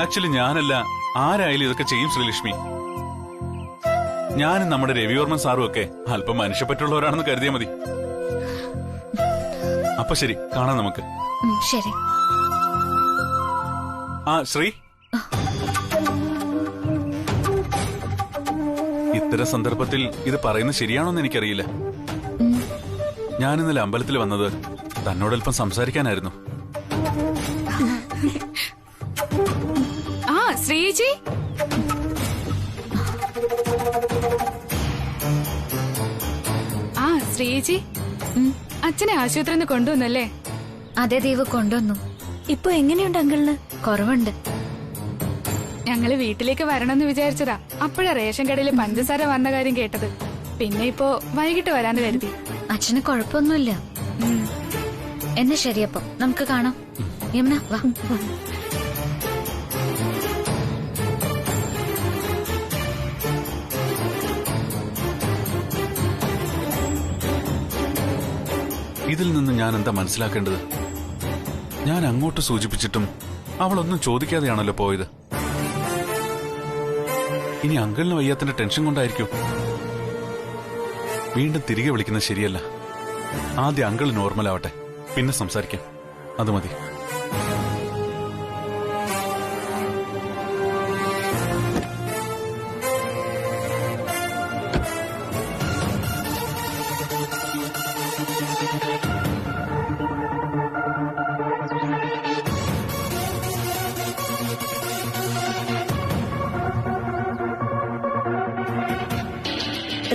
Actually ഞാനല്ല, ആരായാലും ഇതൊക്കെ ചെയ്യും ശ്രീലക്ഷ്മി. ഞാനും നമ്മുടെ രവിവർമ്മൻ സാറും ഒക്കെ അല്പം മനുഷ്യപ്പറ്റുള്ളവരാണെന്ന് കരുതിയാൽ മതി. അപ്പൊ ശരി, കാണാം നമുക്ക്. ശരി. ശ്രീ, ഇത്തരം സന്ദർഭത്തിൽ ഇത് പറയുന്നത് ശരിയാണോന്ന് എനിക്കറിയില്ല. ഞാനിന്നലെ അമ്പലത്തിൽ വന്നത് തന്നോടൽപ്പം സംസാരിക്കാനായിരുന്നു. ശ്രീജി, ശ്രീജി, അച്ഛനെ ആശുപത്രിയിൽ നിന്ന് കൊണ്ടുവന്നല്ലേ? അതെ ദേവ്, കൊണ്ടുവന്നു. ഇപ്പൊ എങ്ങനെയുണ്ട് അങ്കിളിന്? കുറവുണ്ട്. ഞങ്ങള് വീട്ടിലേക്ക് വരണമെന്ന് വിചാരിച്ചതാ. അപ്പോഴാ റേഷൻ കടയില് പഞ്ചസാര വന്ന കാര്യം കേട്ടത്. പിന്നെ ഇപ്പോ വൈകിട്ട് വരാന്ന് കരുതി. അച്ഛന് കുഴപ്പമൊന്നുമില്ല. എന്നാ ശരിയപ്പം നമുക്ക് കാണാം. യമുന വാ. ഇതിൽ നിന്ന് ഞാൻ എന്താ മനസ്സിലാക്കേണ്ടത്? ഞാൻ അങ്ങോട്ട് സൂചിപ്പിച്ചിട്ടും അവളൊന്നും ചോദിക്കാതെയാണല്ലോ പോയത്. ഇനി അങ്കിളിന് വയ്യാത്തിന്റെ ടെൻഷൻ കൊണ്ടായിരിക്കും. വീണ്ടും തിരികെ വിളിക്കുന്നത് ശരിയല്ല. ആദ്യം അങ്കിൾ നോർമൽ ആവട്ടെ, പിന്നെ സംസാരിക്കാം. അത് മതി.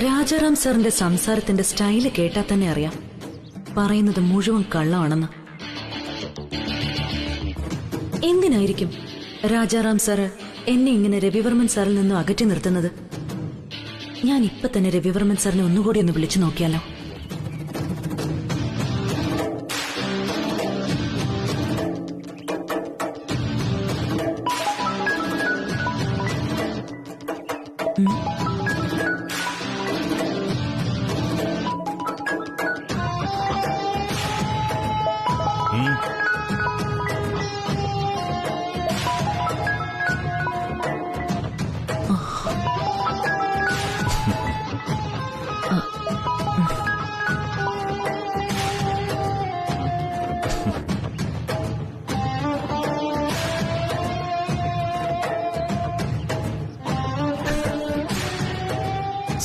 രാജാറാം സാറിന്റെ സംസാരത്തിന്റെ സ്റ്റൈല് കേട്ടാൽ തന്നെ അറിയാം പറയുന്നത് മുഴുവൻ കള്ളമാണെന്ന്. എന്തിനായിരിക്കും രാജാറാം സാറ് എന്നെ ഇങ്ങനെ രവിവർമ്മൻ സാറിൽ നിന്നും അകറ്റി നിർത്തുന്നത്? ഞാൻ ഇപ്പൊ തന്നെ രവിവർമ്മൻ സാറിനെ ഒന്നുകൂടി ഒന്ന് വിളിച്ചു നോക്കിയാലോ?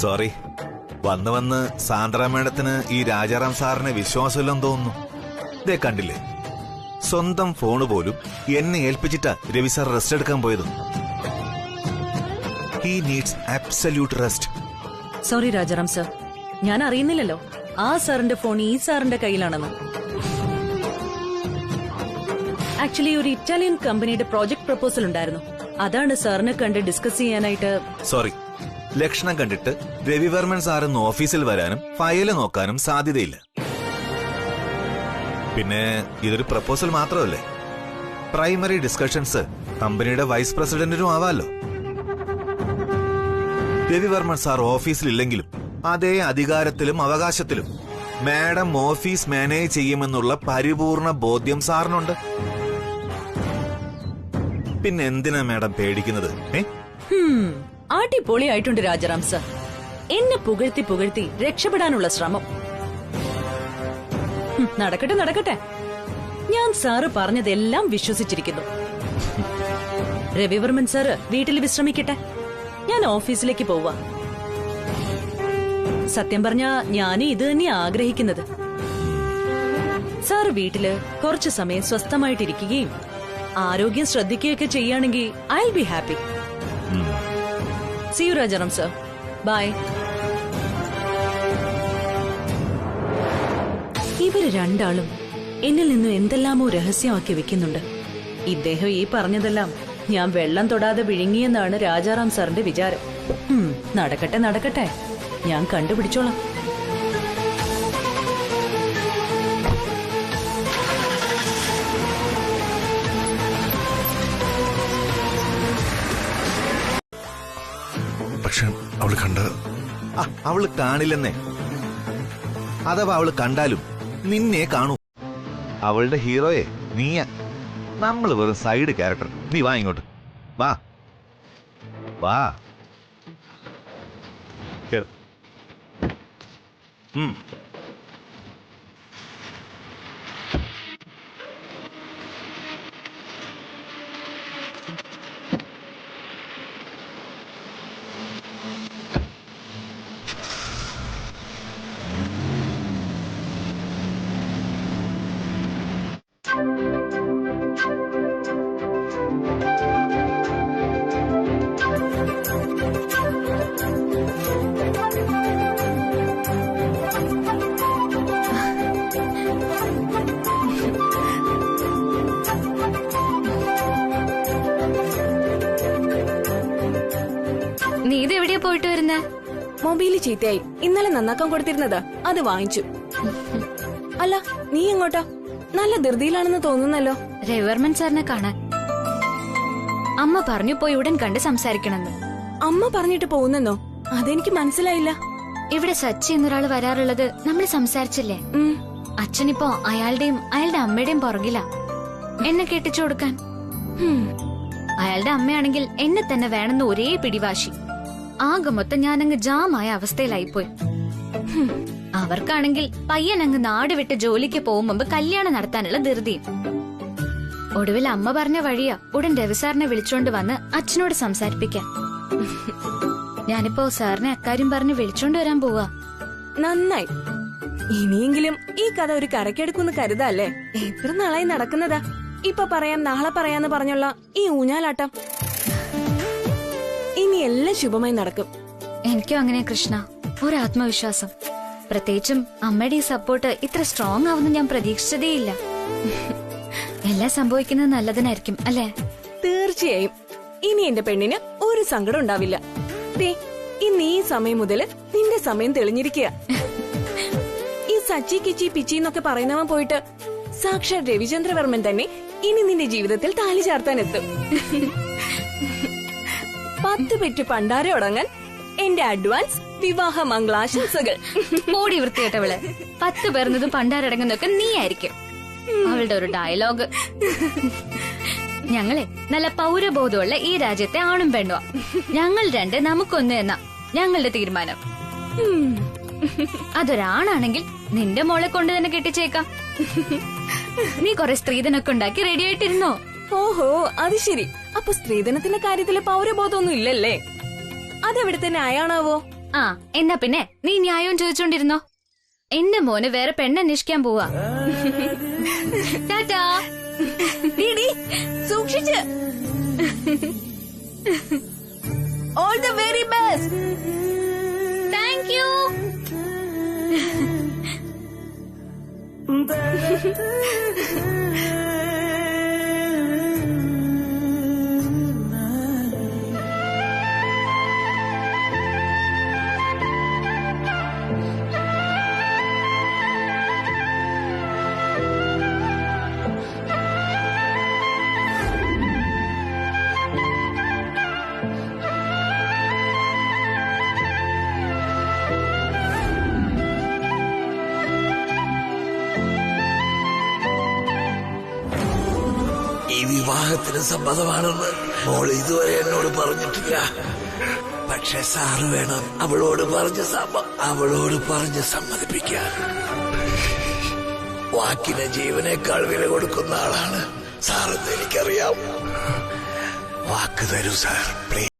സോറി, വന്ന് സാന്ദ്ര മേഡത്തിന് ഈ രാജാറാം സാറിനെ വിശ്വാസമില്ലെന്ന് തോന്നുന്നു. ഇതേ കണ്ടില്ലേ, സ്വന്തം ഫോണ് പോലും എന്നെ ഏൽപ്പിച്ചിട്ടാ രവി സാർ റെസ്റ്റ് എടുക്കാൻ പോയത്. He needs absolute rest. Sorry Rajaram sir, ഞാൻ അറിയുന്നില്ലല്ലോ ആ സാറിന്റെ ഫോൺ ഈ സാറിന്റെ കയ്യിലാണെന്ന്. ആക്ച്വലി ഒരു ഇറ്റാലിയൻ കമ്പനിയുടെ പ്രോജക്ട് പ്രപ്പോസൽ ഉണ്ടായിരുന്നു. അതാണ് സാറിനെ കണ്ട് ഡിസ്കസ് ചെയ്യാനായിട്ട്. സോറി, ലക്ഷണം കണ്ടിട്ട് രവിവർമ്മൻ സാറിന്ന് ഓഫീസിൽ വരാനും ഫയല് നോക്കാനും സാധ്യതയില്ല. പിന്നെ ഇതൊരു പ്രപ്പോസൽ മാത്രമല്ലേ, പ്രൈമറി ഡിസ്കഷൻസ് കമ്പനിയുടെ വൈസ് പ്രസിഡന്റിനും ആവാലോ. രവിവർമ്മൻ സാർ ഓഫീസിലില്ലെങ്കിലും അതേ അധികാരത്തിലും അവകാശത്തിലും മാഡം ഓഫീസ് മാനേജ് ചെയ്യുമെന്നുള്ള പരിപൂർണ ബോധ്യം സാറിനുണ്ട്. പിന്നെ എന്തിനാ മാഡം പേടിക്കുന്നത്? അടിപൊളിയായിട്ടുണ്ട് രാജാറാം സർ. എന്നെ പുകഴ്ത്തി പുകഴ്ത്തി രക്ഷപ്പെടാനുള്ള ശ്രമം. നടക്കട്ടെ നടക്കട്ടെ, ഞാൻ സാറ് പറഞ്ഞതെല്ലാം വിശ്വസിച്ചിരിക്കുന്നു. രവിവർമ്മൻ സാറ് വീട്ടിൽ വിശ്രമിക്കട്ടെ, ഞാൻ ഓഫീസിലേക്ക് പോവാ. സത്യം പറഞ്ഞ ഞാൻ ഇത് തന്നെ ആഗ്രഹിക്കുന്നത്. സാറ് വീട്ടില് കുറച്ചു സമയം സ്വസ്ഥമായിട്ടിരിക്കുകയും ആരോഗ്യം ശ്രദ്ധിക്കുകയൊക്കെ ചെയ്യുകയാണെങ്കിൽ I will be happy. See you, Rajaram sir. Bye. ഇവര് രണ്ടാളും എന്നിൽ നിന്നും എന്തെല്ലാമോ രഹസ്യമാക്കി വെക്കുന്നുണ്ട്. ഇദ്ദേഹം ഈ പറഞ്ഞതെല്ലാം ഞാൻ വെള്ളം തൊടാതെ വിഴുങ്ങിയെന്നാണ് രാജാറാം സാറിന്റെ വിചാരം. നടക്കട്ടെ നടക്കട്ടെ, ഞാൻ കണ്ടുപിടിച്ചോളാം. പക്ഷെ അവള് കണ്ട അവള് കാണില്ലെന്നേ. അഥവാ അവള് കണ്ടാലും നിന്നെ കാണൂ. അവളുടെ ഹീറോയെ നീയാ, നമ്മൾ വെറും സൈഡ് ക്യാരക്ടർ. നീ വാ ഇങ്ങോട്ട്. വാ വാ കേറ്. നീ ഇത് എവിടെയാ പോയിട്ട് വരുന്നേ? മൊബൈല് ചീത്തയായി. ഇന്നലെ നന്നാക്കാൻ കൊടുത്തിരുന്നതാ, അത് വാങ്ങിച്ചു. അല്ല, നീ എങ്ങോട്ടാ? നല്ല ധൃതിയിലാണെന്ന് തോന്നുന്നല്ലോ. രവിവർമ്മൻ സാറിനെ കാണാൻ. അമ്മ പറഞ്ഞു പോയി ഉടൻ കണ്ട് സംസാരിക്കണമെന്ന്. അമ്മ പറഞ്ഞിട്ട് പോകുന്നെന്നോ? അതെനിക്ക് മനസ്സിലായില്ല. ഇവിടെ സച്ചി എന്നൊരാള് വരാറുള്ളത് നമ്മൾ സംസാരിച്ചില്ലേ? അച്ഛനിപ്പോ അയാളുടെയും അയാളുടെ അമ്മയുടെയും പുറകിലാ എന്നെ കെട്ടിച്ചു കൊടുക്കാൻ. അയാളുടെ അമ്മയാണെങ്കിൽ എന്നെ തന്നെ വേണമെന്ന് ഒരേ പിടിവാശി. ആകെ മൊത്തം ഞാനങ്ങ് ജാമായ അവസ്ഥയിലായിപ്പോയി. അവർക്കാണെങ്കിൽ പയ്യൻ അങ്ങ് നാട് വിട്ട് ജോലിക്ക് പോകും മുമ്പ് കല്യാണം നടത്താനുള്ള ധൃതിയും. ഒടുവിൽ അമ്മ പറഞ്ഞ വഴിയാ ഉടൻ രവിസാറിനെ വിളിച്ചോണ്ട് വന്ന് അച്ഛനോട് സംസാരിപ്പിക്കാൻ. ഞാനിപ്പോ സാറിനെ അക്കാര്യം പറഞ്ഞ് വിളിച്ചോണ്ട് വരാൻ പോവാ. നന്നായി. ഇനിയെങ്കിലും ഈ കഥ ഒരു കരക്കെടുക്കുന്ന് കരുതല്ലേ? എത്ര നാളായി നടക്കുന്നതാ. ഇപ്പൊ പറയാം നാളെ പറയാന്ന് പറഞ്ഞുള്ള ഈ ഊഞ്ഞാലാട്ടം. ഇനി എല്ലാം ശുഭമായി നടക്കും. എനിക്കും അങ്ങനെ കൃഷ്ണ, ഒരു ആത്മവിശ്വാസം. പ്രത്യേകിച്ചും അമ്മയുടെ ഈ സപ്പോർട്ട് ഇത്ര സ്ട്രോങ് ആവുന്ന ഞാൻ പ്രതീക്ഷിച്ചതേയില്ല. എല്ലാം സംഭവിക്കുന്നത് നല്ലതിനായിരിക്കും അല്ലേ? തീർച്ചയായും. ഇനി എന്റെ പെണ്ണിന് ഒരു സങ്കടം ഉണ്ടാവില്ല. ഇന്ന് ഈ സമയം മുതല് നിന്റെ സമയം തെളിഞ്ഞിരിക്കുക. ഈ സച്ചി കിച്ചി പിച്ചി എന്നൊക്കെ പറയുന്നവൻ പോയിട്ട് സാക്ഷാത് രവിചന്ദ്രവർമ്മൻ തന്നെ ഇനി നിന്റെ ജീവിതത്തിൽ താലി ചാർത്താൻ എത്തും. 10 പെറ്റ് പണ്ടാരെ ഉടങ്ങാൻ എന്റെ അഡ്വാൻസ് വിവാഹ മംഗളാശംസകൾ. മോടി വൃത്തികെട്ടവള്. 10 പേർന്നതും പണ്ടാരടങ്ങുന്നൊക്കെ നീ ആയിരിക്കും. അവളുടെ ഒരു ഡയലോഗ്. ഞങ്ങളെ നല്ല പൗരബോധമുള്ള ഈ രാജ്യത്തെ ആണും പെണ്ണുവാ. ഞങ്ങൾ രണ്ട് നമുക്കൊന്ന് എന്ന ഞങ്ങളുടെ തീരുമാനം. അതൊരാണാണെങ്കിൽ നിന്റെ മോളെ കൊണ്ട് തന്നെ കെട്ടിച്ചേക്കാം. നീ കുറെ സ്ത്രീധനൊക്കെ ഉണ്ടാക്കി റെഡി ആയിട്ടിരുന്നോ? ഓഹോ, അത് ശരി. അപ്പൊ സ്ത്രീധനത്തിന്റെ കാര്യത്തില് പൗരബോധമൊന്നും ഇല്ലല്ലേ? അതെവിടെ ന്യായാണാവോ? ആ, എന്നാ പിന്നെ നീ ന്യായവും ചോദിച്ചോണ്ടിരുന്നോ? എന്റെ മോന് വേറെ പെണ്ണന്വേഷിക്കാൻ പോവാ. ടാറ്റാ. സൂക്ഷിച്ച്. All the very best. Thank you. ഈ വിവാഹത്തിന് സമ്മതമാണെന്ന് മോൾ ഇതുവരെ എന്നോട് പറഞ്ഞിട്ടില്ല. പക്ഷെ സാറ് വേണം അവളോട് പറഞ്ഞ് സമ്മതിപ്പിക്കാൻ. വാക്കിന് ജീവനേക്കാൾ വില കൊടുക്കുന്ന ആളാണ് സാറെന്ന് എനിക്കറിയാം. വാക്ക് തരൂ സാർ, പ്ലീസ്.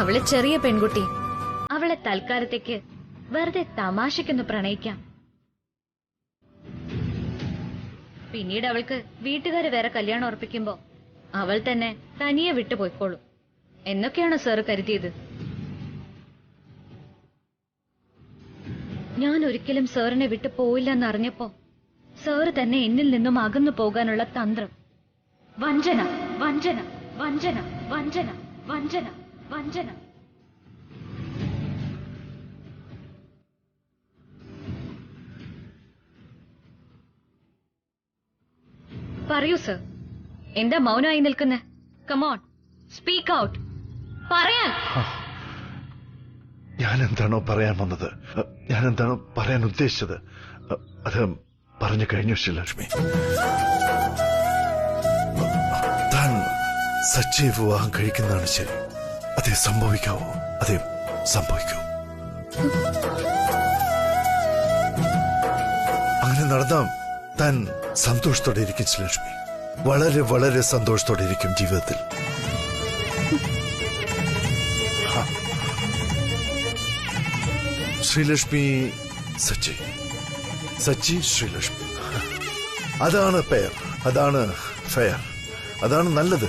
അവള് ചെറിയ പെൺകുട്ടി. അവളെ തൽക്കാലത്തേക്ക് വെറുതെ തമാശക്കൊന്ന് പ്രണയിക്കാം. പിന്നീട് അവൾക്ക് വീട്ടുകാര് വേറെ കല്യാണം ഉറപ്പിക്കുമ്പോ അവൾ തന്നെ തനിയെ വിട്ടുപോയിക്കോളും എന്നൊക്കെയാണോ സാറ് കരുതിയത്? ഞാൻ ഒരിക്കലും സാറിനെ വിട്ടു പോയില്ലെന്നറിഞ്ഞപ്പോ സാറ് തന്നെ എന്നിൽ നിന്നും അകന്നു പോകാനുള്ള തന്ത്രം വഞ്ചന വഞ്ചന വഞ്ചന വഞ്ചന വഞ്ചന വഞ്ചന. പറയൂ സർ, എന്താ മൗനമായി നിൽക്കുന്നേ? Come on, speak out. പറയാൻ. ഞാൻ എന്താണോ പറയാൻ വന്നത്, ഞാൻ എന്താണോ പറയാൻ ഉദ്ദേശിച്ചത്, അത് പറഞ്ഞു കഴിഞ്ഞു ശ്രീലക്ഷ്മി. താൻ സച്ചിയെ വിവാഹം കഴിക്കുന്നതാണ് ശരി. അതേ സംഭവിക്കാവോ? അതേ സംഭവിക്കൂ. അങ്ങനെ നടന്നാം താൻ സന്തോഷത്തോടെ ഇരിക്കും ശ്രീലക്ഷ്മി. വളരെ വളരെ സന്തോഷത്തോടെ ഇരിക്കും ജീവിതത്തിൽ. ശ്രീലക്ഷ്മി സച്ചി, സച്ചി ശ്രീലക്ഷ്മി, അതാണ് പെയർ, അതാണ് ഫെയർ, അതാണ് നല്ലത്.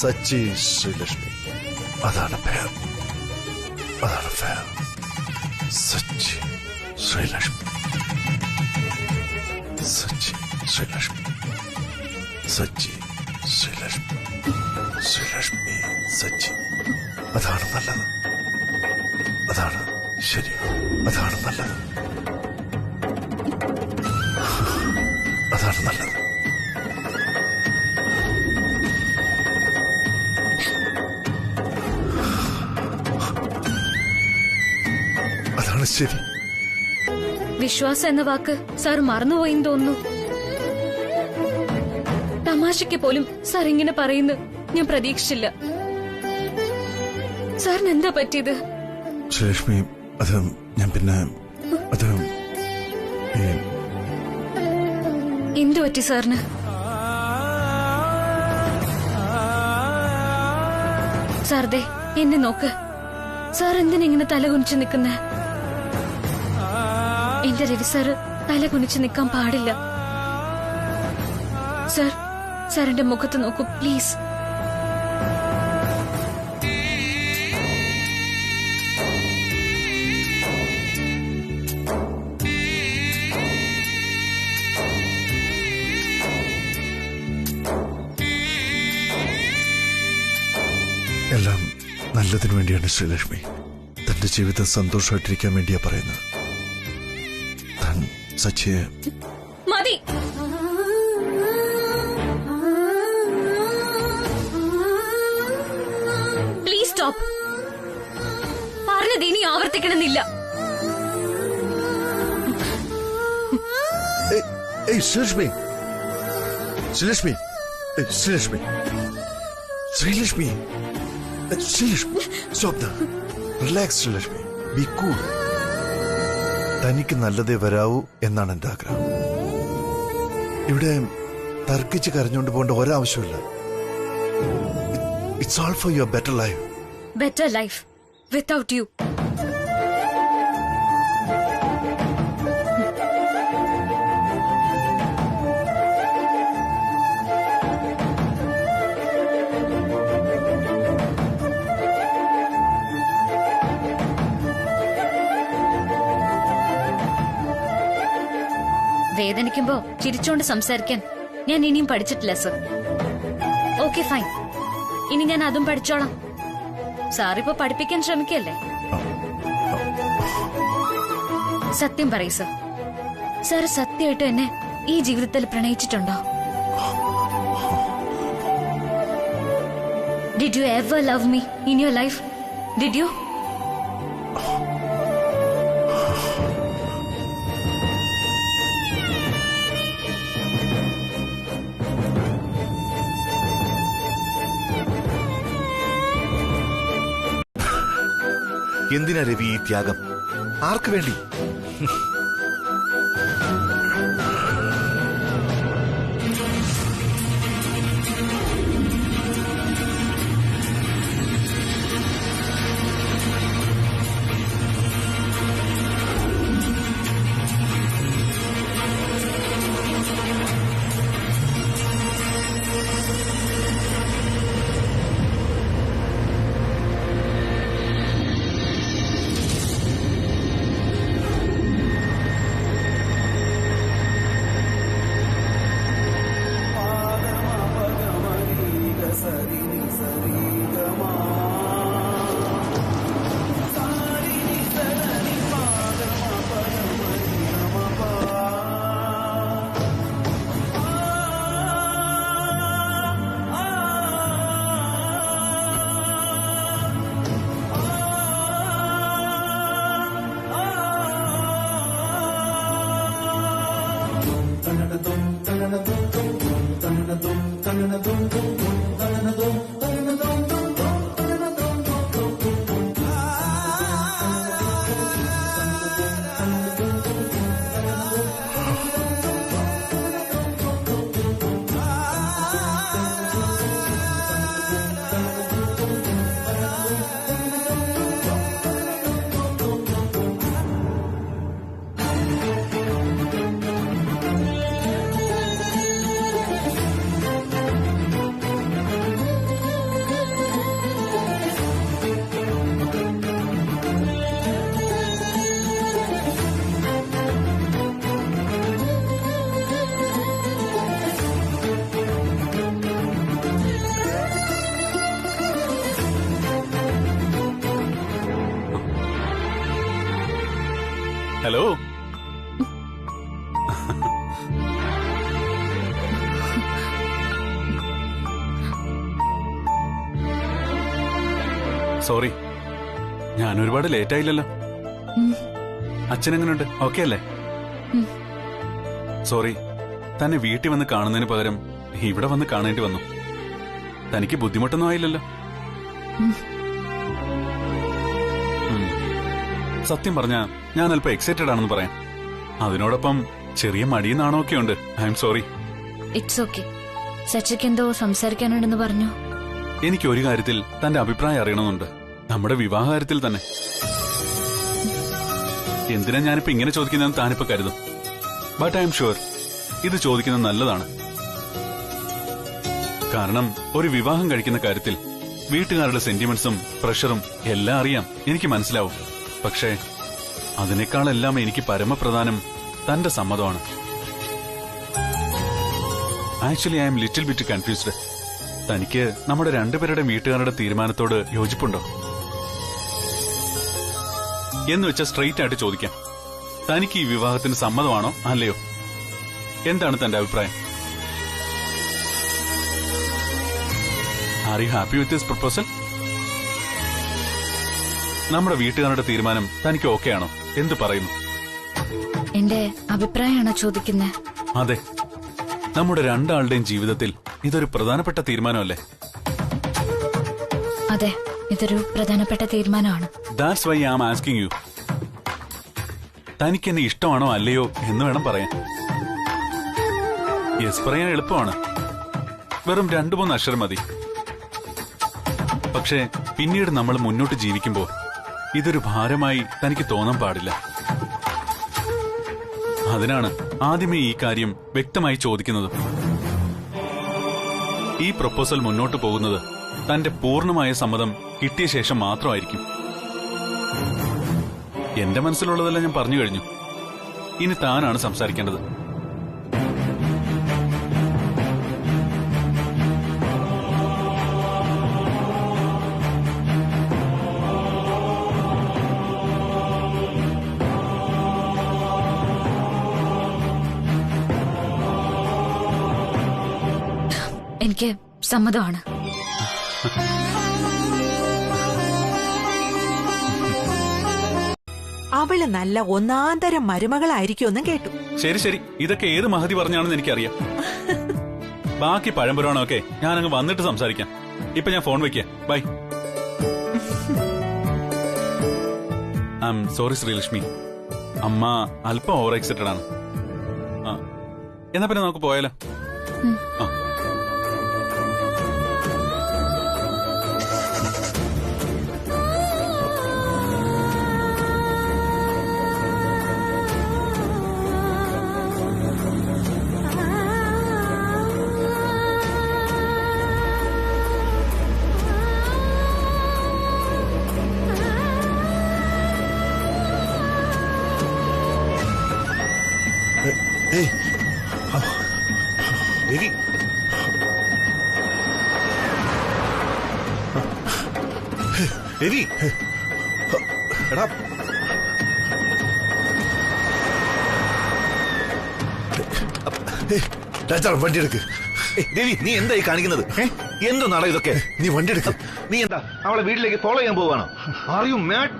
സച്ചി ശ്രീലക്ഷ്മി, അതാണ് പെയർ, അതാണ് ഫെയർ. സച്ചി ശ്രീലക്ഷ്മി, സച്ചി ശ്രീലക്ഷ്മി, സച്ചി ശ്രീലക്ഷ്മി, ശ്രീലക്ഷ്മി സച്ചി, അതാണ് നല്ലത്, അതാണ് ശരി, അതാണ് നല്ലത്, അതാണ് നല്ലത്. അതാണ് ശരി. വിശ്വാസം എന്ന വാക്ക് സാർ മറന്നുപോയെന്ന് തോന്നുന്നു. തമാശയ്ക്ക് പോലും സാർ ഇങ്ങനെ പറയുന്നു ഞാൻ പ്രതീക്ഷിച്ചില്ല. സാറിന് എന്താ പറ്റിയത്? ശ്രീലക്ഷ്മി, അത് ഞാൻ പിന്നെ അത് എന്തു പറ്റി സാറിന്? സാർ ദേ എന്നെ നോക്ക്. സാർ എന്തിനിങ്ങനെ തല കുനിച്ച് നിൽക്കുന്നേ? എന്റെ രവി സാറ് തല കുനിച്ച് നിൽക്കാൻ പാടില്ല. സാർ, സാറിന്റെ മുഖത്ത് നോക്കൂ പ്ലീസ്. എല്ലാം നല്ലതിനു വേണ്ടിയാണ് ശ്രീലക്ഷ്മി. തന്റെ ജീവിതം സന്തോഷമായിട്ടിരിക്കാൻ വേണ്ടിയാ പറയുന്നത്. താൻ സച്ചിയെ മതി. Please stop. പറഞ്ഞത് ഇനി ആവർത്തിക്കണമെന്നില്ല. Sreelakshmi, Sreelakshmi, Sreelakshmi, Sreelakshmi, Sreelakshmi, stop the. Relax Sreelakshmi, be cool. തനിക്ക് നല്ലതേ വരാവൂ എന്നാണ് എന്റെ ആഗ്രഹം. ഇവിടെ തർക്കിച്ച് കരഞ്ഞുകൊണ്ട് പോകേണ്ട ഒരാവശ്യമില്ല. It's all for your better life. Better life without you. വേദനിക്കുമ്പോ ചിരിച്ചോണ്ട് സംസാരിക്കാൻ ഞാൻ ഇനിയും പഠിച്ചിട്ടില്ല സർ. ഓക്കെ ഫൈൻ, ഇനി ഞാൻ അതും പഠിച്ചോളാം. സാറിപ്പോ പഠിപ്പിക്കാൻ ശ്രമിക്കല്ലേ? സത്യം പറയൂ സർ, സാർ സത്യമായിട്ട് എന്നെ ഈ ജീവിതത്തിൽ പ്രണയിച്ചിട്ടുണ്ടോ? Did you ever love me in your life? Did you? എന്തിനാ രവി ഈ ത്യാഗം? ആർക്ക് വേണ്ടി? ഹലോ. സോറി, ഞാൻ ഒരുപാട് ലേറ്റ് ആയില്ലല്ലോ. അച്ഛൻ എങ്ങനെയുണ്ട്? ഓക്കെ അല്ലേ? സോറി, തന്നെ വീട്ടിൽ വന്ന് കാണുന്നതിന് പകരം ഇവിടെ വന്ന് കാണേണ്ടി വന്നു. തനിക്ക് ബുദ്ധിമുട്ടൊന്നും ആയില്ലല്ലോ? സത്യം പറഞ്ഞ ഞാൻ അല്പം എക്സൈറ്റഡ് ആണെന്ന് പറയാം. അതിനോടൊപ്പം ചെറിയ മടിയും നാണമൊക്കെ ഉണ്ട്. I M sorry. It's okay. സച്ചിക്ക് എന്തോ സംസാരിക്കാനുണ്ടെന്ന് പറഞ്ഞു. എനിക്ക് ഒരു കാര്യത്തിൽ തന്റെ അഭിപ്രായം അറിയണമെന്നുണ്ട്. നമ്മുടെ വിവാഹ കാര്യത്തിൽ തന്നെ. എന്തിനാ ഞാനിപ്പോ ഇങ്ങനെ ചോദിക്കുന്നതെന്ന് താനിപ്പോ കരുതും. ബട്ട് ഐ എം ഷുവർ ഇത് ചോദിക്കുന്നത് നല്ലതാണ്. കാരണം ഒരു വിവാഹം കഴിക്കുന്ന കാര്യത്തിൽ വീട്ടുകാരുടെ സെന്റിമെന്റ്സും പ്രഷറും എല്ലാം അറിയാം, എനിക്ക് മനസ്സിലാവും. പക്ഷേ അതിനേക്കാളെല്ലാം എനിക്ക് പരമപ്രധാനം തന്റെ സമ്മതമാണ്. Actually I M little bit confused. തനിക്ക് നമ്മുടെ രണ്ടുപേരുടെ വീട്ടുകാരുടെ തീരുമാനത്തോട് യോജിപ്പുണ്ടോ എന്ന് വെച്ചാൽ സ്ട്രെയിറ്റ് ആയിട്ട് ചോദിക്കാം. തനിക്ക് ഈ വിവാഹത്തിന് സമ്മതമാണോ അല്ലയോ? എന്താണ് തന്റെ അഭിപ്രായം? Are you happy with this proposal? നമ്മുടെ വീട്ടുകാരുടെ തീരുമാനം തനിക്ക് ഓക്കെ ആണോ? എന്ത് പറയുന്നു? എന്റെ അഭിപ്രായമാണോ ചോദിക്കുന്നത്? അതെ, നമ്മുടെ രണ്ടാളുടെയും ജീവിതത്തിൽ ഇതൊരു പ്രധാനപ്പെട്ട തീരുമാനമല്ലേ? അതെ, ഇതൊരു പ്രധാനപ്പെട്ട തീരുമാനമാണ്. That's why I am asking you. തനിക്ക് എന്നെ ഇഷ്ടമാണോ അല്ലയോ എന്ന് വേണം പറയാൻ. യെസ് പറയാൻ എളുപ്പമാണ്, വെറും 2-3 അക്ഷരം മതി. പക്ഷേ പിന്നീട് നമ്മൾ മുന്നോട്ട് ജീവിക്കുമ്പോൾ ഇതൊരു ഭാരമായി തനിക്ക് തോന്നാൻ പാടില്ല. അതിനാണ് ആദ്യമേ ഈ കാര്യം വ്യക്തമായി ചോദിക്കുന്നത്. ഈ പ്രപ്പോസൽ മുന്നോട്ട് പോകുന്നത് തന്റെ പൂർണ്ണമായ സമ്മതം കിട്ടിയ ശേഷം മാത്രമായിരിക്കും. എന്റെ മനസ്സിലുള്ളതെല്ലാം ഞാൻ പറഞ്ഞു കഴിഞ്ഞു. ഇനി താനാണ് സംസാരിക്കേണ്ടത്. എനിക്ക് സമ്മതമാണ്. അവള് നല്ല ഒന്നാന്തരം മരുമകളായിരിക്കുമെന്നും കേട്ടു. ശരി ശരി, ഇതൊക്കെ ഏത് മഹതി പറഞ്ഞാണെന്ന് എനിക്കറിയാം. ബാക്കി പഴംപുരാണമൊക്കെ ഞാനങ്ങ് വന്നിട്ട് സംസാരിക്കാം. ഇപ്പൊ ഞാൻ ഫോൺ വെക്കാം. Bye. I M sorry Sreelakshmi, അമ്മ അല്പം ഓവർ എക്സൈറ്റഡ് ആണ്. എന്നാ പിന്നെ നമുക്ക് പോയാലോ? ആ. ഏയ്, രവി, രവി, എടാ രാജാ വണ്ടി എടുക്ക്. രവി, നീ എന്തായി കാണിക്കുന്നത്? എന്തൊന്നാടോ ഇതൊക്കെ? നീ വണ്ടി എടുക്ക്. നീ എന്താ അവളെ വീട്ടിലേക്ക് ഫോളോ ചെയ്യാൻ പോവാണോ? Are you mad?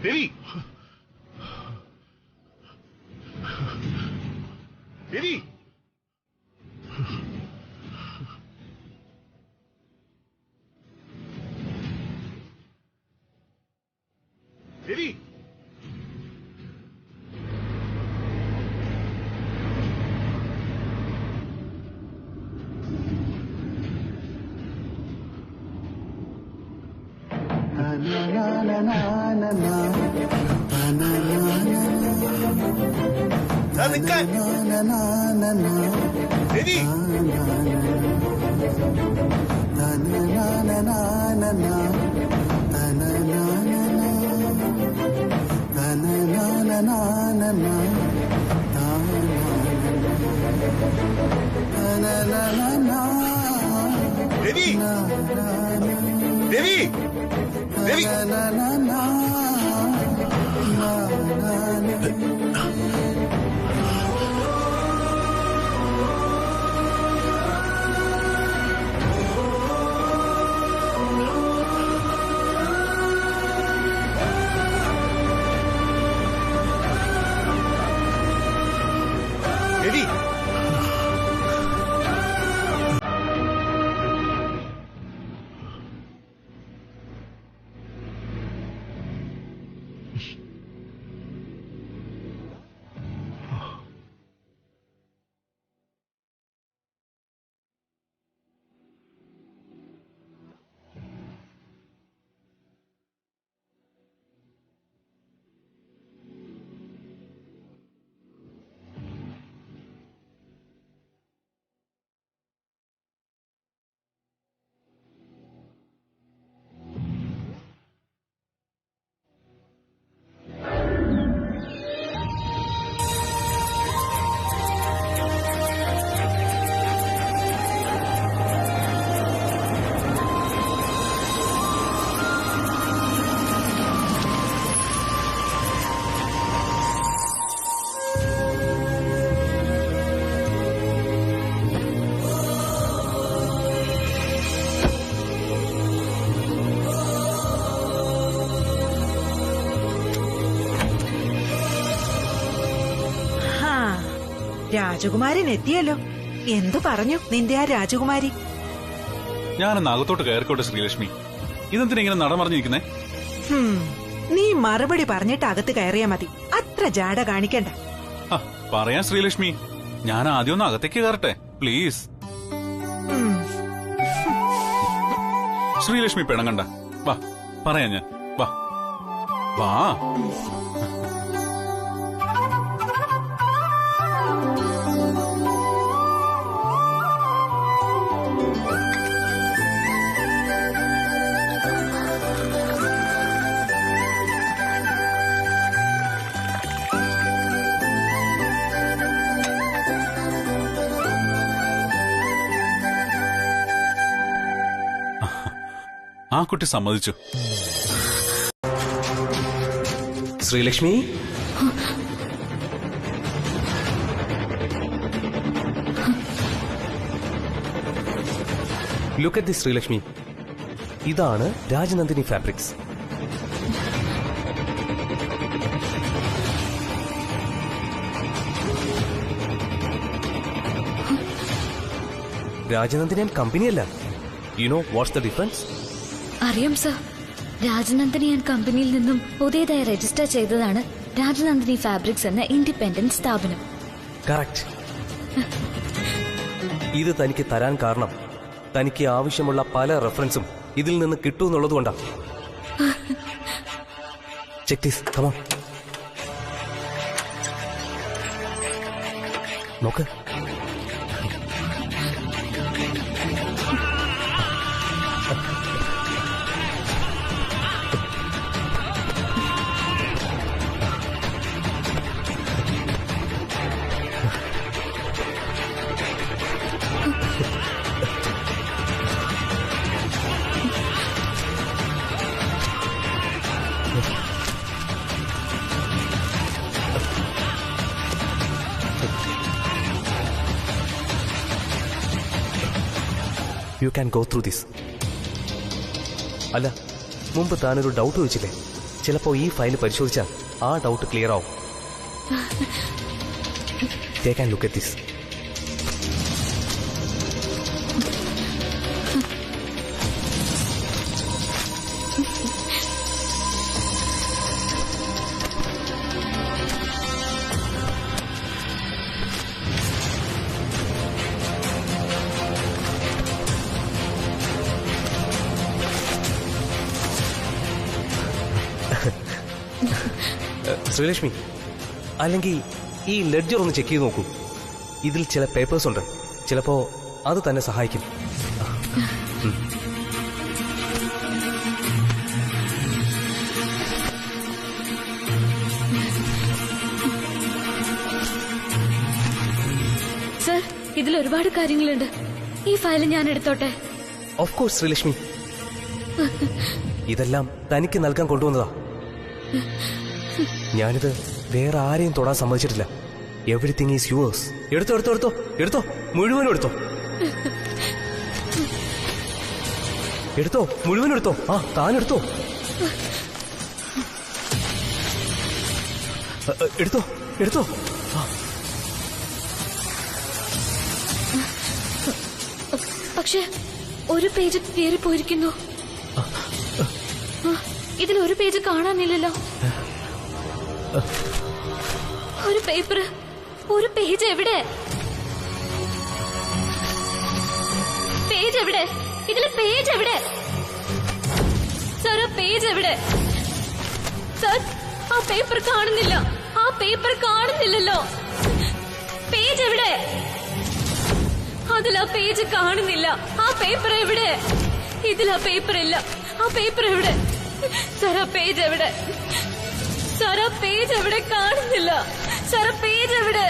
Ravi, Ravi Ravi നിൽക്കാൻ രവി രവി രവി രവി രവി രാജകുമാരൻ എത്തിയല്ലോ. എന്തു പറഞ്ഞു നിന്റെ ആ രാജകുമാരി? ഞാനൊന്ന് അകത്തോട്ട് കയറിക്കോട്ടെ ശ്രീലക്ഷ്മി. ഇതെന്തിനാ ഇങ്ങനെ നടമറിഞ്ഞിരിക്കുന്നേ? നീ മറുപടി പറഞ്ഞിട്ട് അകത്ത് കയറിയാ മതി. അത്ര ജാട കാണിക്കണ്ട. പറയാം ശ്രീലക്ഷ്മി. ഞാൻ ആദ്യം ഒന്ന് അകത്തേക്ക് കയറട്ടെ പ്ലീസ്. ശ്രീലക്ഷ്മി പിണങ്ങണ്ട. വാ പറയാ ഞാൻ. വാ വാ. ആ കുട്ടി സമ്മതിച്ചു. Sreelakshmi, look at this Sreelakshmi. ഇതാണ് രാജനന്ദിനി ഫാബ്രിക്സ്. രാജനന്ദിനി കമ്പനിയല്ല. You know what's the difference? അറിയാം സർ. രാജനന്ദിനി ആൻഡ് കമ്പനിയിൽ നിന്നും പുതിയതായി രജിസ്റ്റർ ചെയ്തതാണ് രാജനന്ദിനി ഫാബ്രിക്സ് എന്ന ഇൻഡിപെൻഡന്റ് സ്ഥാപനം. കറക്റ്റ്. ഇത് തനിക്ക് തരാൻ കാരണം തനിക്ക് ആവശ്യമുള്ള പല റെഫറൻസും ഇതിൽ നിന്ന് കിട്ടുമെന്നുള്ളതുകൊണ്ടാണ്. Check this, come on. നോക്ക്. You can go through this. അല്ല, മുമ്പ് താനൊരു ഡൗട്ട് വെച്ചില്ലേ? ചിലപ്പോ ഈ ഫയൽ പരിശോധിച്ചാൽ ആ ഡൗട്ട് ക്ലിയർ ആവും. Take and look at this. Sreelakshmi, അല്ലെങ്കിൽ ഈ ലെഡ്ജർ ഒന്ന് ചെക്ക് ചെയ്ത് നോക്കൂ. ഇതിൽ ചില പേപ്പേഴ്സ് ഉണ്ട്, ചിലപ്പോ അത് തന്നെ സഹായിക്കും. സർ, ഇതിൽ ഒരുപാട് കാര്യങ്ങളുണ്ട്. ഈ ഫയൽ ഞാൻ എടുത്തോട്ടെ? ഓഫ് കോഴ്സ് ശ്രീലക്ഷ്മി, ഇതെല്ലാം തനിക്ക് നൽകാൻ കൊണ്ടുവന്നതാ. ഞാനിത് വേറെ ആരെയും തൊടാൻ സമ്മതിച്ചിട്ടില്ല. Everything is yours. എടുത്തോ എടുത്തോ എടുത്തോ എടുത്തോ, മുഴുവനും എടുത്തോ. എടുത്തോ, മുഴുവനും എടുത്തോ. ആ, താനെടുത്തോ. എടുത്തോ എടുത്തോ. പക്ഷെ ഒരു പേജ് കയറിപ്പോയിരിക്കുന്നു. ഇതിൽ ഒരു പേജ് കാണാനില്ലല്ലോ. ഒരു പേപ്പർ, ഒരു പേജ് എവിടെ? പേജ് എവിടെ? ഇതിലെ പേജ് എവിടെ? സർ, ആ പേജ് എവിടെ? സർ, ആ പേപ്പർ കാണുന്നില്ല. ആ പേപ്പർ കാണുന്നില്ലല്ലോ. പേജ് എവിടെ? അതിൽ ആ പേജ് കാണുന്നില്ല. ആ പേപ്പർ എവിടെ? ഇതിൽ ആ പേപ്പർ ഇല്ല. ആ പേപ്പർ എവിടെ? സർ, ആ പേജ് എവിടെ? സർ, ആ പേജ് എവിടെ? കാണുന്നില്ല. സർ, ആ പേജ് എവിടെ?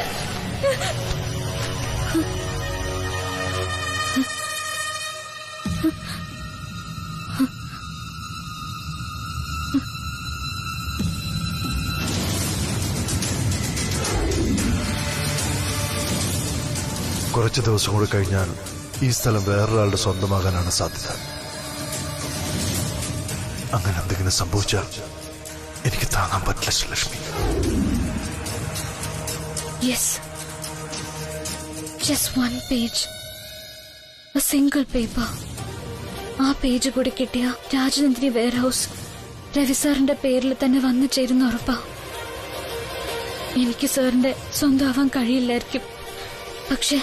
കുറച്ച് ദിവസം കൂടി കഴിഞ്ഞാൽ ഈ സ്ഥലം വേറൊരാളുടെ സ്വന്തമാകാനാണ് സാധ്യത. അങ്ങനെ എന്തെങ്കിലും സംഭവിച്ചാൽ എനിക്ക് താങ്ങാൻ പറ്റില്ല Sreelakshmi. Yes, just one page, A single paper. ആ പേജ് കൂടി കിട്ടിയ രാജനന്ദിനി വെയർഹൌസ് രവി സാറിന്റെ പേരിൽ തന്നെ വന്നു ചേരുന്ന ഉറപ്പാ. എനിക്ക് സാറിന്റെ സ്വന്തമാവാൻ കഴിയില്ലായിരിക്കും. പക്ഷെ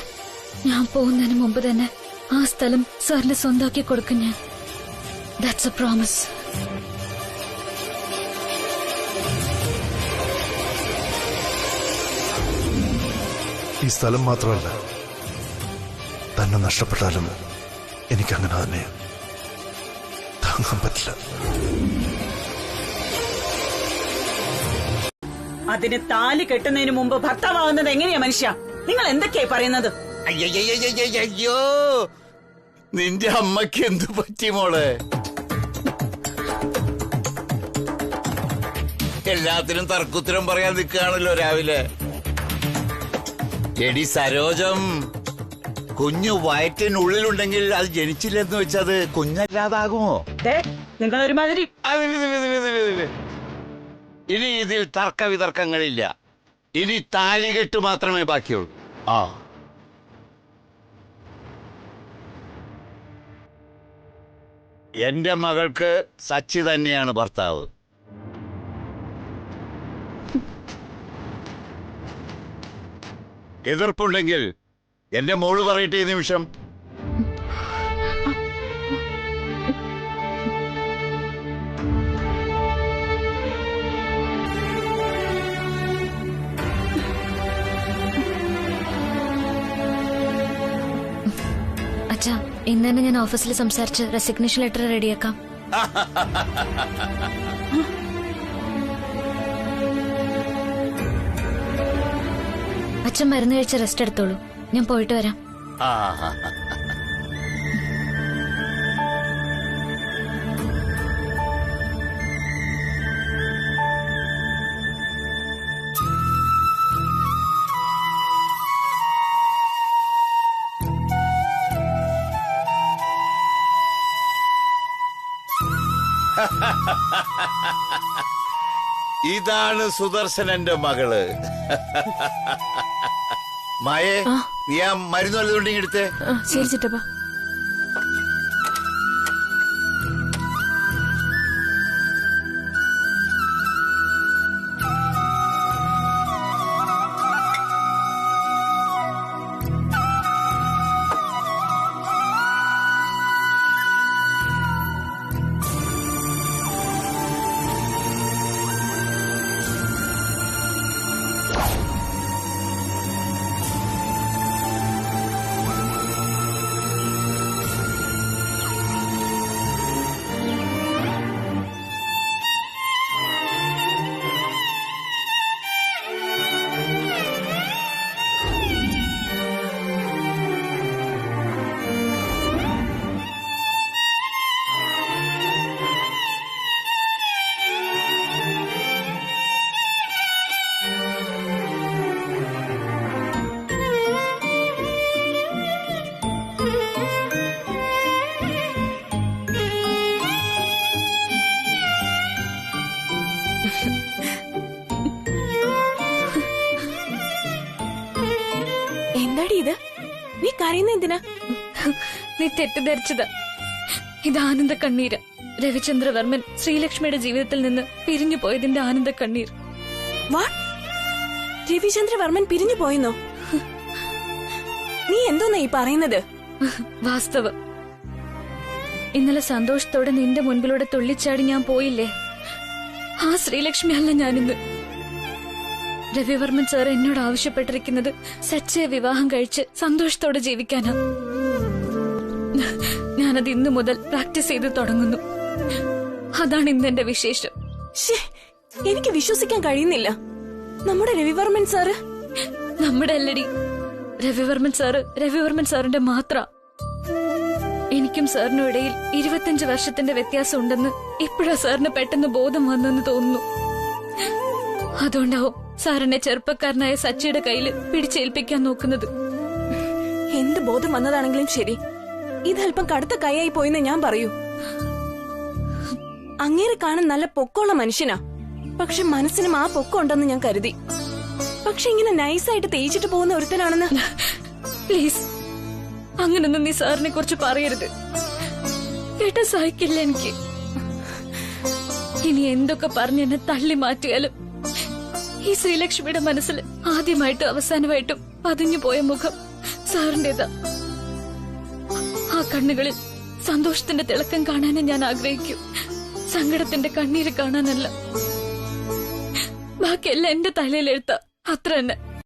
ഞാൻ പോകുന്നതിന് മുമ്പ് തന്നെ ആ സ്ഥലം സാറിന്റെ സ്വന്തമാക്കി കൊടുക്കും ഞാൻ. That's A promise. ഈ സ്ഥലം മാത്രമല്ല, തന്നെ നഷ്ടപ്പെട്ടാലും എനിക്കങ്ങനെ തന്നെ താങ്ങാൻ പറ്റില്ല. അതിന് താലി കെട്ടുന്നതിന് മുമ്പ് ഭർത്താവുന്നത് എങ്ങനെയാ മനുഷ്യ? നിങ്ങൾ എന്തൊക്കെയായി പറയുന്നത്? അയ്യോ, നിന്റെ അമ്മയ്ക്ക് എന്തു പറ്റി മോളെ? എല്ലാത്തിനും തർക്കുത്തരം പറയാൻ നിൽക്കുകയാണല്ലോ രാവിലെ. എടി സരോജം, കുഞ്ഞു വയറ്റിനുള്ളിലുണ്ടെങ്കിൽ അത് ജനിച്ചില്ലെന്ന് വെച്ചത് കുഞ്ഞല്ലാതാകുമോ? നിങ്ങൾ ഒരുമാതിരി. ഇനി ഇതിൽ തർക്ക വിതർക്കങ്ങളില്ല. ഇനി താലികെട്ട് മാത്രമേ ബാക്കിയുള്ളൂ. ആ, എന്റെ മകൾക്ക് സച്ചി തന്നെയാണ് ഭർത്താവ്. എതിർപ്പുണ്ടെങ്കിൽ എന്റെ മോള് പറയട്ടെ ഈ നിമിഷം. അച്ഛാ, ഇന്ന് തന്നെ ഞാൻ ഓഫീസിൽ സംസാരിച്ച് റെസിഗ്നേഷൻ ലെറ്റർ റെഡിയാക്കാം. അച്ഛൻ മരുന്ന് കഴിച്ച് റെസ്റ്റ് എടുത്തോളൂ. ഞാൻ പോയിട്ട് വരാം. ഇതാണ് സുദർശനന്റെ മകള്. മായേ നീ ആ മരുന്ന് വല്ലതുണ്ടെങ്കിൽ എടുത്തേ. ശരി ചിറ്റപ്പ. എന്താടി ഇത്? നീ കരയുന്ന എന്തിനാ? നീ തെറ്റിദ്ധരിച്ചത്. ഇത് ആനന്ദ കണ്ണീര്. രവിചന്ദ്രവർമ്മൻ ശ്രീലക്ഷ്മിയുടെ ജീവിതത്തിൽ നിന്ന് പിരിഞ്ഞു പോയതിന്റെ ആനന്ദ കണ്ണീർ. രവിചന്ദ്രവർമ്മൻ പിരിഞ്ഞു പോയെന്നോ? നീ എന്തോന്നാ ഈ പറയുന്നത്? വാസ്തവം. ഇന്നലെ സന്തോഷത്തോടെ നിന്റെ മുൻപിലൂടെ തുള്ളിച്ചാടി ഞാൻ പോയില്ലേ, ആ ശ്രീലക്ഷ്മി അല്ല ഞാനിന്ന്. രവിവർമ്മൻ സാർ എന്നോട് ആവശ്യപ്പെട്ടിരിക്കുന്നത് സച്ചയെ വിവാഹം കഴിച്ച് സന്തോഷത്തോടെ ജീവിക്കാനാ. ഞാനത് ഇന്നു മുതൽ പ്രാക്ടീസ് ചെയ്ത് തുടങ്ങുന്നു. അതാണ് ഇന്നെന്റെ വിശേഷം. എനിക്ക് വിശ്വസിക്കാൻ കഴിയുന്നില്ല. നമ്മുടെ രവിവർമ്മൻ സാറ് നമ്മുടെ അല്ലടി. രവിവർമ്മൻ സാറ് രവിവർമ്മൻ സാറിന്റെ മാത്ര. എനിക്കും സാറിനും ഇടയിൽ 25 വർഷത്തിന്റെ വ്യത്യാസം ഉണ്ടെന്ന് ഇപ്പോഴാ സാറിന് പെട്ടെന്ന് ബോധം വന്നെന്ന് തോന്നുന്നു. അതുകൊണ്ടാവും സാറിനെ ചെറുപ്പക്കാരനായ സച്ചിയുടെ കയ്യിൽ പിടിച്ചേൽപ്പിക്കാൻ നോക്കുന്നത്. എന്ത് ബോധം വന്നതാണെങ്കിലും ശരി, ഇതല്പം കടുത്ത കൈയായി പോയെന്ന് ഞാൻ പറയൂ. അങ്ങേരെ കാണാൻ നല്ല പൊക്കമുള്ള മനുഷ്യനാ. പക്ഷെ മനസ്സിനും ആ പൊക്കം ഉണ്ടെന്ന് ഞാൻ കരുതി. പക്ഷെ ഇങ്ങനെ നൈസായിട്ട് തേച്ചിട്ട് പോകുന്ന ഒരുത്തനാണെന്ന്. പ്ലീസ്, അങ്ങനൊന്നും നീ സാറിനെ കുറിച്ച് പറയരുത്. കേട്ട സഹിക്കില്ല എനിക്ക്. ഇനി എന്തൊക്കെ പറഞ്ഞ് എന്നെ തള്ളി മാറ്റിയാലും ഈ ശ്രീലക്ഷ്മിയുടെ മനസ്സിൽ ആദ്യമായിട്ടും അവസാനമായിട്ടും പതിഞ്ഞു പോയ മുഖം സാറിന്റേതാ. ആ കണ്ണുകളിൽ സന്തോഷത്തിന്റെ തിളക്കം കാണാനേ ഞാൻ ആഗ്രഹിക്കൂ, സങ്കടത്തിന്റെ കണ്ണീര് കാണാനല്ല. ബാക്കിയെല്ലാം എന്റെ തലയിലെഴുത്ത അത്ര തന്നെ.